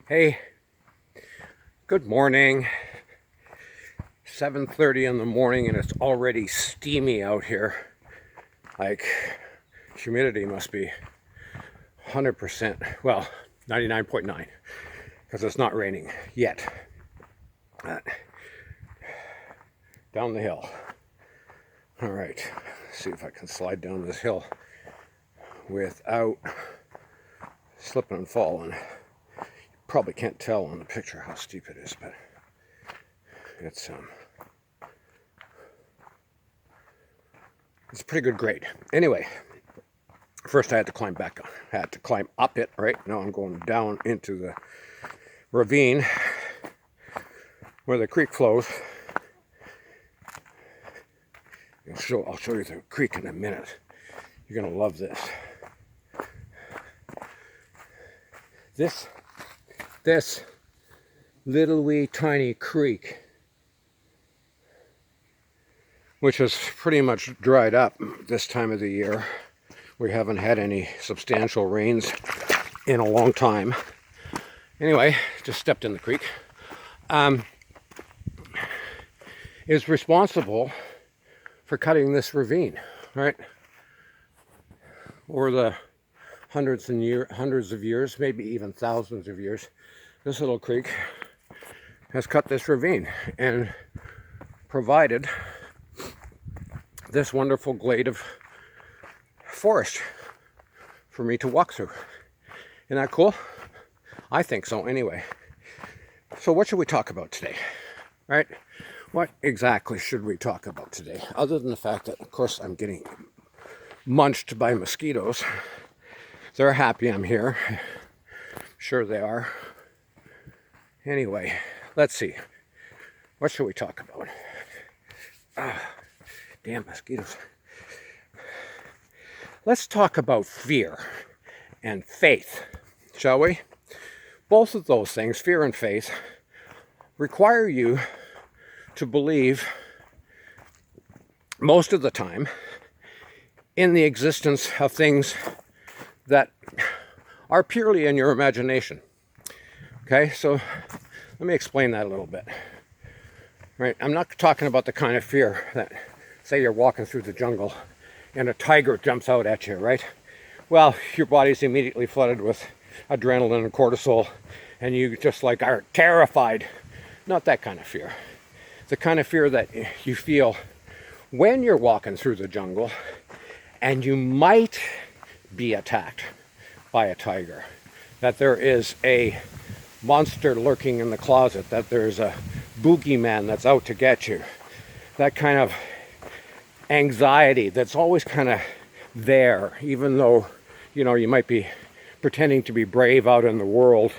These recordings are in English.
Hey, good morning. 7:30 in the morning and it's already steamy out here. Like, humidity must be 100%. Well, 99.9 because it's not raining yet. Down the hill. All right, let's see if I can slide down this hill without slipping and falling. Probably can't tell on the picture how steep it is, but it's a pretty good grade. Anyway, first I had to climb back up. I had to climb up it, right? Now I'm going down into the ravine where the creek flows. I'll show you the creek in a minute. You're gonna love this. This little wee tiny creek, which is pretty much dried up this time of the year. We haven't had any substantial rains in a long time. Anyway, just stepped in the creek. Is responsible for cutting this ravine, right? Over the hundreds of years, maybe even thousands of years, this little creek has cut this ravine and provided this wonderful glade of forest for me to walk through. Isn't that cool? I think so anyway. So what should we talk about today, right? What exactly should we talk about today? Other than the fact that, of course, I'm getting munched by mosquitoes. They're happy I'm here. Sure they are. Anyway, let's see. What should we talk about? Damn mosquitoes. Let's talk about fear and faith, shall we? Both of those things, fear and faith, require you to believe most of the time in the existence of things that are purely in your imagination. Okay, so let me explain that a little bit. Right, I'm not talking about the kind of fear that, say you're walking through the jungle and a tiger jumps out at you, right? Well, your body's immediately flooded with adrenaline and cortisol and you just like are terrified. Not that kind of fear. The kind of fear that you feel when you're walking through the jungle and you might be attacked by a tiger, that there is a monster lurking in the closet, that there's a boogeyman that's out to get you. That kind of anxiety that's always kind of there, even though, you know, you might be pretending to be brave out in the world,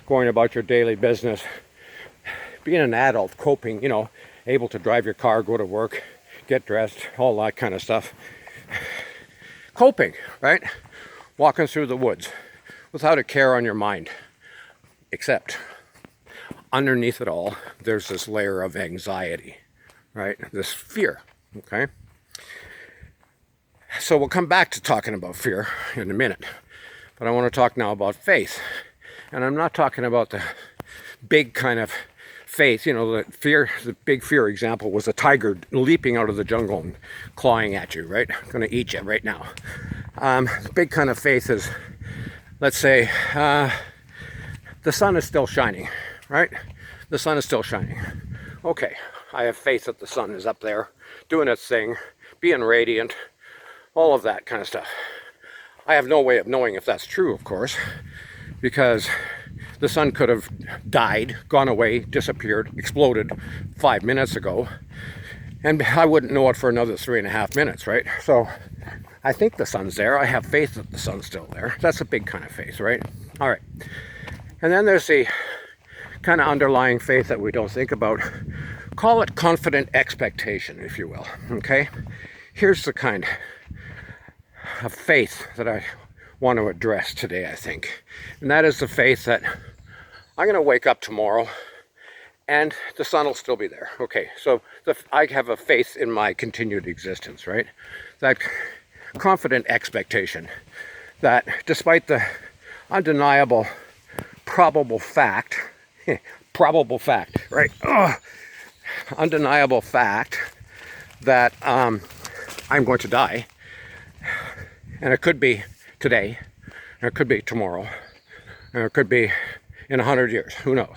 going about your daily business, being an adult, coping, you know, able to drive your car, go to work, get dressed, all that kind of stuff. Coping, right? Walking through the woods without a care on your mind. Except underneath it all, there's this layer of anxiety, right? This fear, okay? So we'll come back to talking about fear in a minute. But I want to talk now about faith. And I'm not talking about the big kind of faith, you know, the big fear example was a tiger leaping out of the jungle and clawing at you, right? Going to eat you right now. The big kind of faith is, let's say, the sun is still shining, right? The sun is still shining. Okay, I have faith that the sun is up there, doing its thing, being radiant, all of that kind of stuff. I have no way of knowing if that's true, of course, because the sun could have died, gone away, disappeared, exploded 5 minutes ago, and I wouldn't know it for another 3.5 minutes, right? So I think the sun's there. I have faith that the sun's still there. That's a big kind of faith, right? All right. And then there's the kind of underlying faith that we don't think about. Call it confident expectation, if you will, okay? Here's the kind of faith that I want to address today, I think. And that is the faith that I'm going to wake up tomorrow and the sun will still be there. Okay, so I have a faith in my continued existence, right? That confident expectation that despite the undeniable probable fact, probable fact, right? Undeniable fact that I'm going to die. And it could be today, and it could be tomorrow, and it could be in 100 years, who knows.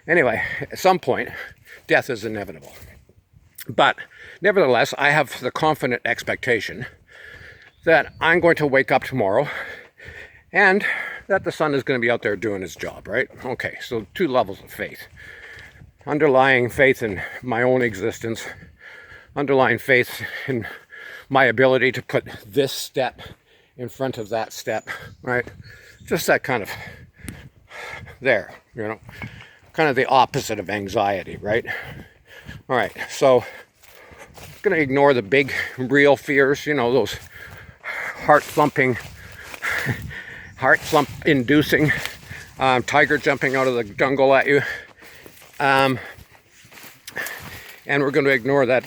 Anyway, at some point, death is inevitable. But nevertheless, I have the confident expectation that I'm going to wake up tomorrow and that the sun is going to be out there doing his job, right? Okay, so 2 levels of faith. Underlying faith in my own existence, underlying faith in my ability to put this step in front of that step, right? Just that kind of there, you know, kind of the opposite of anxiety, right? All right, so I'm going to ignore the big real fears, you know, those heart thump inducing tiger jumping out of the jungle at you. And we're going to ignore that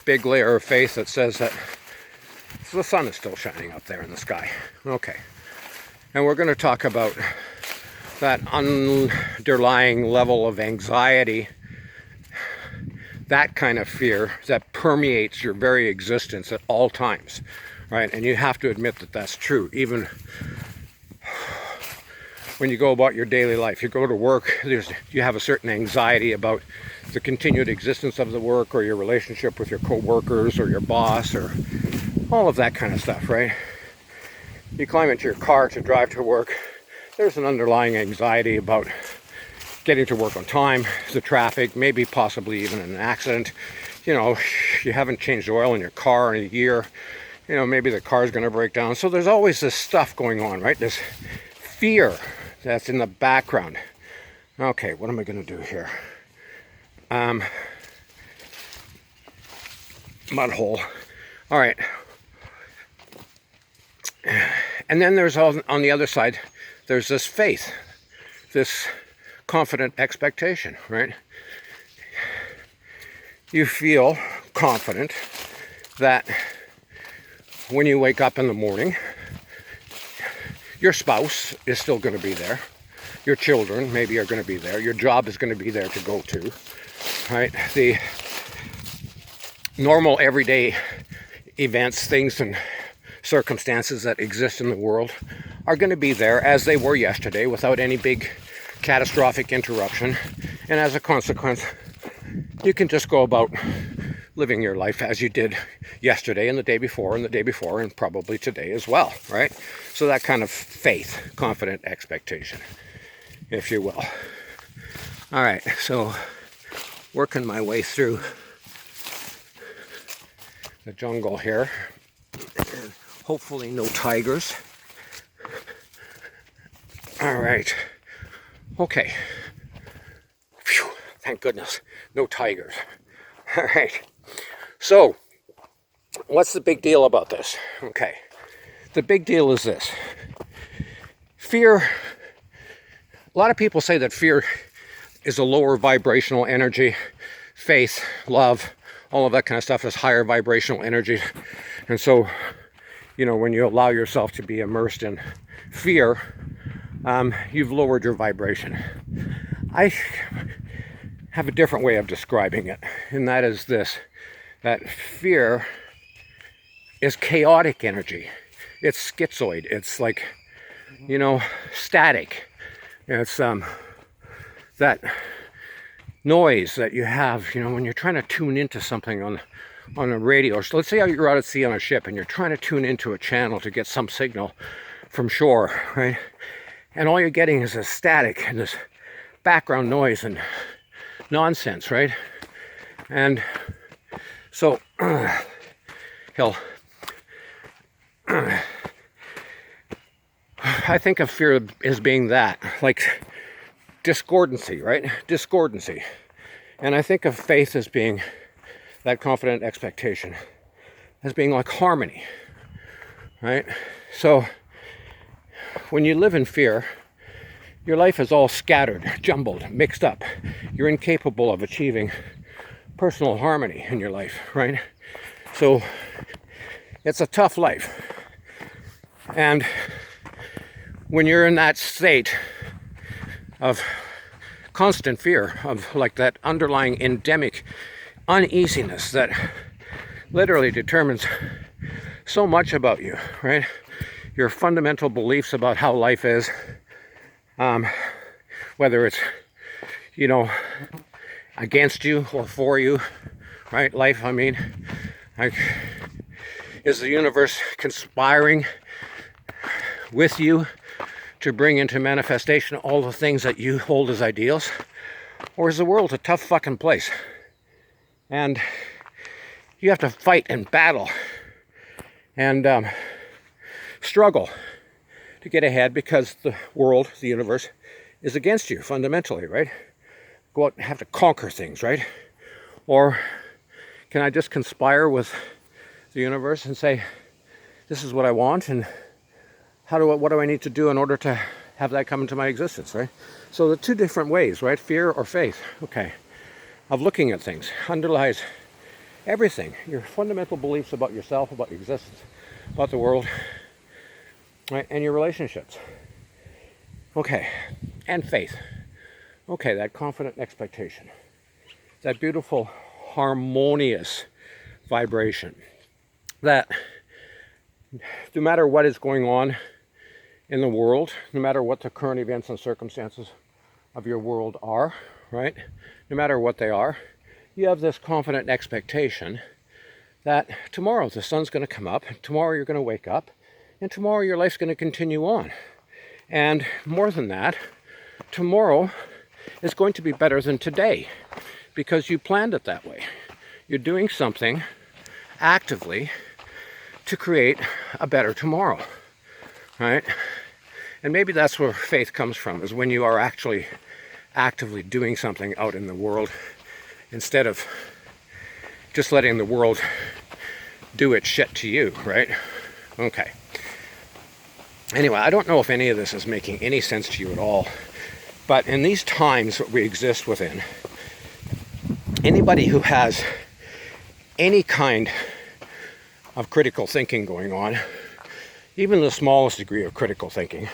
big layer of faith that says that the sun is still shining up there in the sky. Okay. And we're going to talk about that underlying level of anxiety, that kind of fear that permeates your very existence at all times, right? And you have to admit that that's true, even when you go about your daily life. You go to work, you have a certain anxiety about the continued existence of the work, or your relationship with your co-workers, or your boss, or all of that kind of stuff, right? You climb into your car to drive to work, there's an underlying anxiety about getting to work on time, the traffic, maybe possibly even an accident. You know, you haven't changed oil in your car in a year. You know, maybe the car's going to break down. So there's always this stuff going on, right? This fear that's in the background. Okay, what am I going to do here? Mud hole. All right. And then there's on the other side, there's this faith, this confident expectation, right? You feel confident that when you wake up in the morning, your spouse is still going to be there. Your children maybe are going to be there. Your job is going to be there to go to, right? The normal everyday events, things and circumstances that exist in the world are going to be there as they were yesterday without any big catastrophic interruption. And as a consequence, you can just go about living your life as you did yesterday and the day before and the day before and probably today as well, right? So that kind of faith, confident expectation, if you will. All right, so working my way through the jungle here. Hopefully no tigers. All right. Okay. Phew, thank goodness. No tigers. All right. So, what's the big deal about this? Okay. The big deal is this. Fear. A lot of people say that fear is a lower vibrational energy. Faith, love, all of that kind of stuff is higher vibrational energy. And so, you know, when you allow yourself to be immersed in fear, you've lowered your vibration. I have a different way of describing it, and that is this, that fear is chaotic energy. It's schizoid. It's like, you know, static. It's that noise that you have, you know, when you're trying to tune into something on a radio. So let's say you're out at sea on a ship and you're trying to tune into a channel to get some signal from shore, right? And all you're getting is a static and this background noise and nonsense, right? And so I think of fear as being that, like discordancy, right? Discordancy. And I think of faith as being that confident expectation, as being like harmony, right? So when you live in fear, your life is all scattered, jumbled, mixed up. You're incapable of achieving personal harmony in your life, right? So it's a tough life. And when you're in that state, of constant fear, of like that underlying endemic uneasiness that literally determines so much about you, right? Your fundamental beliefs about how life is, whether it's, you know, against you or for you, right? Life, I mean, like, is the universe conspiring with you to bring into manifestation all the things that you hold as ideals? Or is the world a tough fucking place? And you have to fight and battle and struggle to get ahead because the world, the universe, is against you fundamentally, right? Go out and have to conquer things, right? Or can I just conspire with the universe and say, this is what I want, and what do I need to do in order to have that come into my existence, right? So the two different ways, right? Fear or faith, okay, of looking at things underlies everything. Your fundamental beliefs about yourself, about your existence, about the world, right? And your relationships. Okay, and faith. Okay, that confident expectation. That beautiful, harmonious vibration. That no matter what is going on in the world, no matter what the current events and circumstances of your world are, right? No matter what they are, you have this confident expectation that tomorrow the sun's going to come up, tomorrow you're going to wake up, and tomorrow your life's going to continue on. And more than that, tomorrow is going to be better than today because you planned it that way. You're doing something actively to create a better tomorrow, right? And maybe that's where faith comes from, is when you are actually actively doing something out in the world instead of just letting the world do its shit to you, right? Okay. Anyway, I don't know if any of this is making any sense to you at all, but in these times that we exist within, anybody who has any kind of critical thinking going on, even the smallest degree of critical thinking,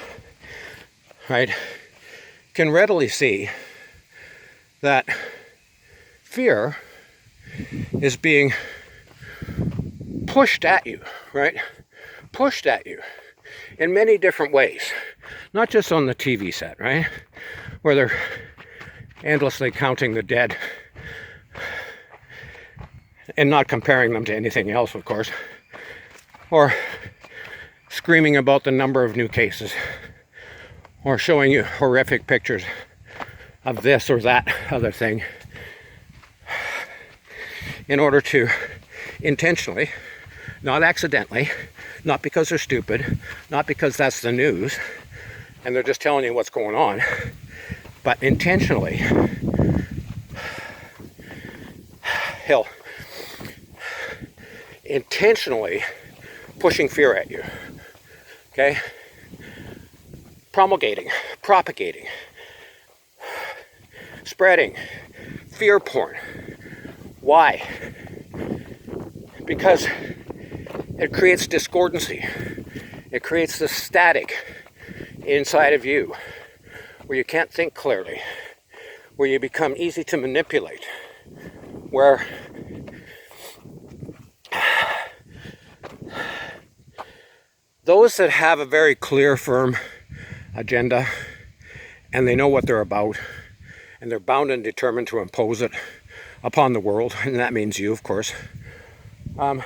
right, can readily see that fear is being pushed at you, right? Pushed at you in many different ways. Not just on the TV set, right? Where they're endlessly counting the dead and not comparing them to anything else, of course. Or screaming about the number of new cases. Or showing you horrific pictures of this or that other thing in order to intentionally, not accidentally, not because they're stupid, not because that's the news and they're just telling you what's going on, but intentionally, intentionally pushing fear at you, okay? Promulgating, propagating, spreading fear porn. Why? Because it creates discordancy. It creates the static inside of you where you can't think clearly, where you become easy to manipulate, where those that have a very clear, firm agenda and they know what they're about and they're bound and determined to impose it upon the world, and that means you, of course, are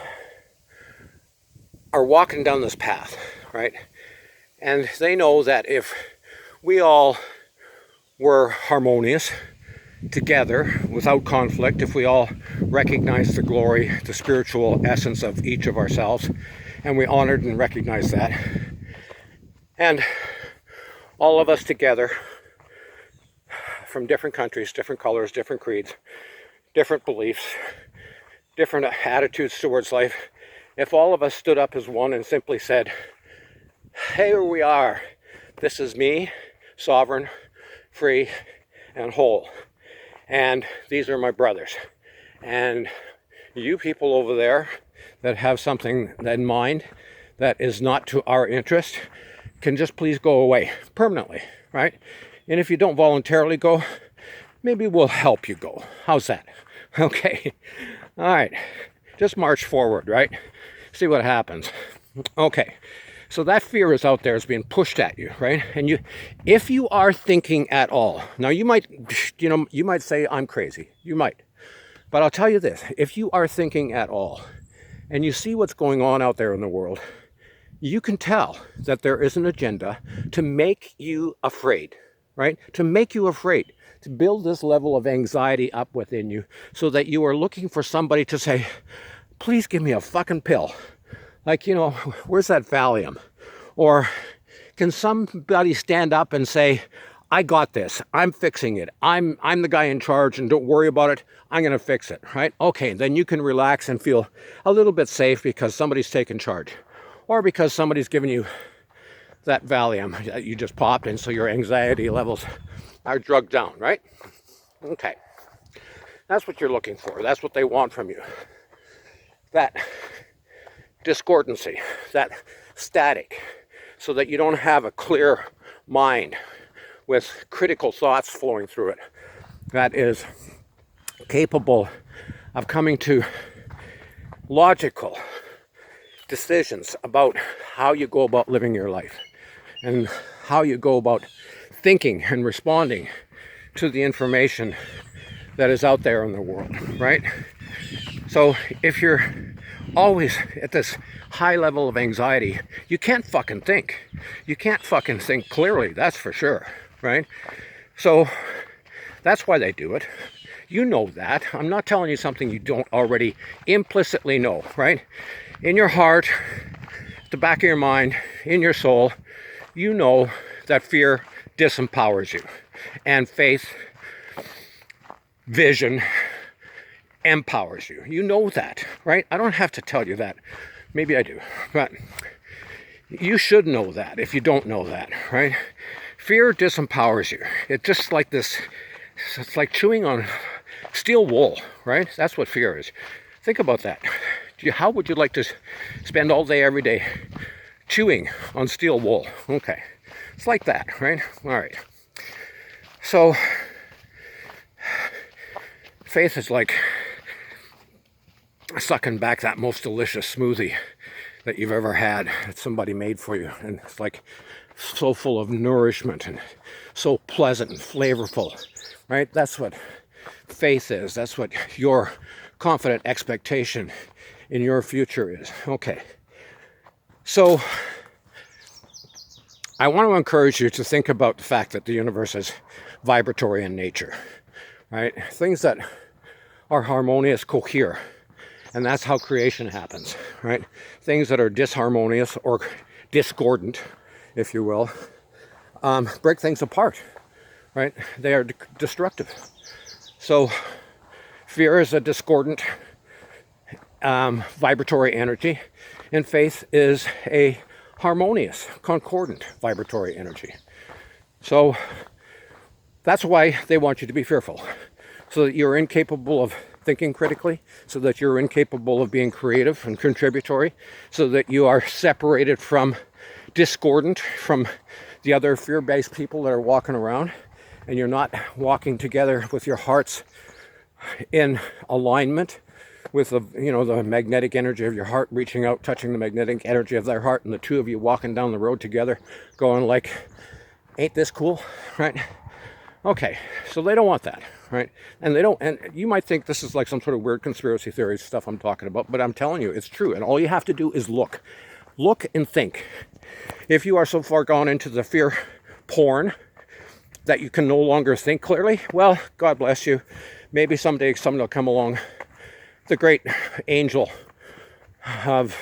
walking down this path, right? And they know that if we all were harmonious together without conflict, if we all recognized the glory, the spiritual essence of each of ourselves, and we honored and recognized that, and all of us together from different countries, different colors, different creeds, different beliefs, different attitudes towards life, if all of us stood up as one and simply said, here we are, this is me, sovereign, free, and whole, and these are my brothers, and you people over there that have something in mind that is not to our interest can just please go away permanently, right? And if you don't voluntarily go, maybe we'll help you go. How's that? Okay. All right. Just march forward, right? See what happens. Okay. So that fear is out there, is being pushed at you, right? And if you are thinking at all, now you might say I'm crazy. You might. But I'll tell you this, if you are thinking at all and you see what's going on out there in the world, you can tell that there is an agenda to make you afraid, right? To make you afraid, to build this level of anxiety up within you so that you are looking for somebody to say, please give me a fucking pill. Like, where's that Valium? Or can somebody stand up and say, I got this, I'm fixing it, I'm the guy in charge and don't worry about it, I'm going to fix it, right? Okay, then you can relax and feel a little bit safe because somebody's taken charge. Or because somebody's given you that Valium that you just popped in so your anxiety levels are drugged down, right? Okay. That's what you're looking for. That's what they want from you. That discordancy, that static, so that you don't have a clear mind with critical thoughts flowing through it that is capable of coming to logical decisions about how you go about living your life and how you go about thinking and responding to the information that is out there in the world, right? So if you're always at this high level of anxiety, you can't fucking think. You can't fucking think clearly, that's for sure, right? So that's why they do it. You know that. I'm not telling you something you don't already implicitly know, right? In your heart, at the back of your mind, in your soul, you know that fear disempowers you. And faith, vision, empowers you. You know that, right? I don't have to tell you that. Maybe I do. But you should know that if you don't know that, right? Fear disempowers you. It's just like this, it's like chewing on steel wool, right? That's what fear is. Think about that. How would you like to spend all day, every day, chewing on steel wool? Okay. It's like that, right? All right. So, faith is like sucking back that most delicious smoothie that you've ever had that somebody made for you. And it's like so full of nourishment and so pleasant and flavorful, right? That's what faith is. That's what your confident expectation in your future is. Okay. So I want to encourage you to think about the fact that the universe is vibratory in nature, right? Things that are harmonious cohere, and that's how creation happens, right? Things that are disharmonious or discordant, if you will, break things apart, right? They are destructive. So fear is a discordant vibratory energy, and faith is a harmonious, concordant vibratory energy. So that's why they want you to be fearful, so that you're incapable of thinking critically, so that you're incapable of being creative and contributory, so that you are separated from discordant, from the other fear-based people that are walking around, and you're not walking together with your hearts in alignment with the magnetic energy of your heart reaching out, touching the magnetic energy of their heart, and the two of you walking down the road together, going like, ain't this cool, right? Okay, so they don't want that, right? And you might think this is like some sort of weird conspiracy theory stuff I'm talking about, but I'm telling you, it's true. And all you have to do is look and think. If you are so far gone into the fear porn that you can no longer think clearly, well, God bless you. Maybe someday someone will come along, the great angel of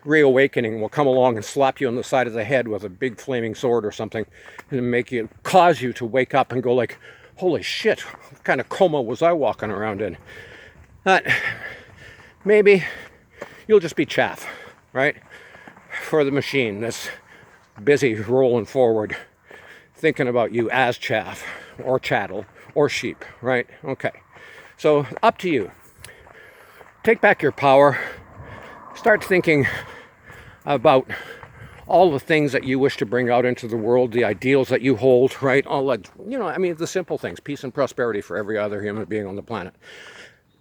reawakening will come along and slap you on the side of the head with a big flaming sword or something, and cause you to wake up and go like, holy shit, what kind of coma was I walking around in? Maybe you'll just be chaff, right? For the machine that's busy rolling forward, thinking about you as chaff or chattel or sheep, right? Okay, so up to you. Take back your power. Start thinking about all the things that you wish to bring out into the world, the ideals that you hold, right? All that, I mean, the simple things, peace and prosperity for every other human being on the planet,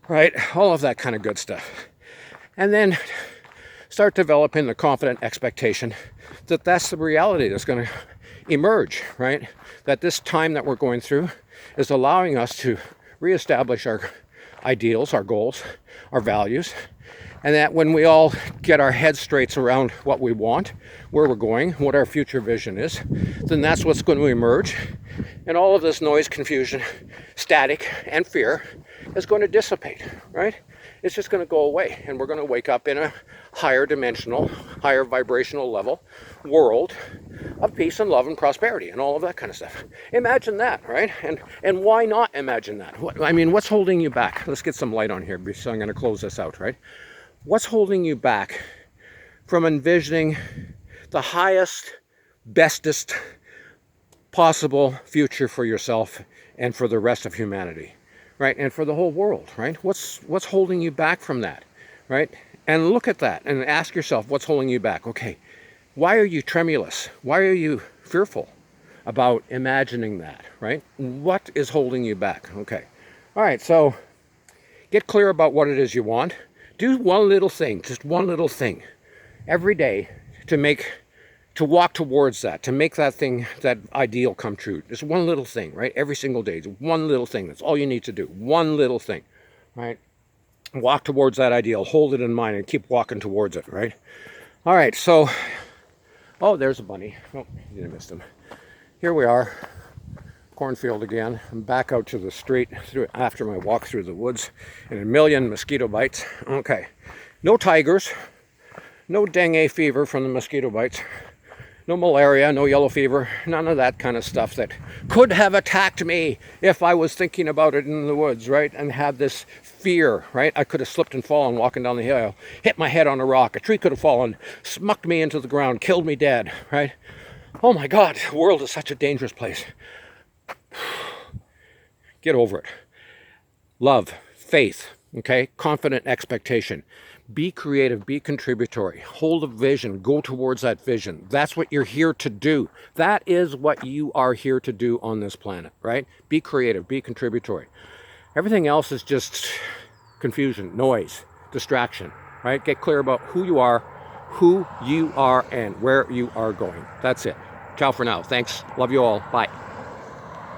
right? All of that kind of good stuff. And then start developing the confident expectation that that's the reality that's going to emerge, right? That this time that we're going through is allowing us to reestablish our ideals, our goals, our values, and that when we all get our heads straight around what we want, where we're going, what our future vision is, then that's what's going to emerge. And all of this noise, confusion, static, and fear is going to dissipate, right? It's just going to go away, and we're going to wake up in a higher dimensional, higher vibrational level world of peace and love and prosperity and all of that kind of stuff. Imagine that, right? And why not imagine that? What's holding you back? Let's get some light on here, so I'm going to close this out, right? What's holding you back from envisioning the highest, bestest possible future for yourself and for the rest of humanity, right? And for the whole world, right? What's holding you back from that, right? And look at that and ask yourself, what's holding you back? Okay, why are you tremulous? Why are you fearful about imagining that, right? What is holding you back? Okay, all right, so get clear about what it is you want. Do one little thing, just one little thing every day to walk towards that, to make that thing, that ideal come true. Just one little thing, right? Every single day, just one little thing. That's all you need to do. One little thing, right? Walk towards that ideal, hold it in mind, and keep walking towards it, right? All right, so, oh, there's a bunny. Oh, you missed him. Here we are, cornfield again. I'm back out to the street after my walk through the woods, and a million mosquito bites. Okay, no tigers, no dengue fever from the mosquito bites, no malaria, no yellow fever, none of that kind of stuff that could have attacked me if I was thinking about it in the woods, right? And had this fear, right? I could have slipped and fallen walking down the hill, hit my head on a rock, a tree could have fallen, smucked me into the ground, killed me dead, right? Oh my God, the world is such a dangerous place. Get over it. Love, faith, okay? Confident expectation. Be creative, be contributory. Hold a vision, go towards that vision. That's what you're here to do. That is what you are here to do on this planet, right? Be creative, be contributory. Everything else is just confusion, noise, distraction, right? Get clear about who you are, and where you are going. That's it. Ciao for now. Thanks. Love you all. Bye.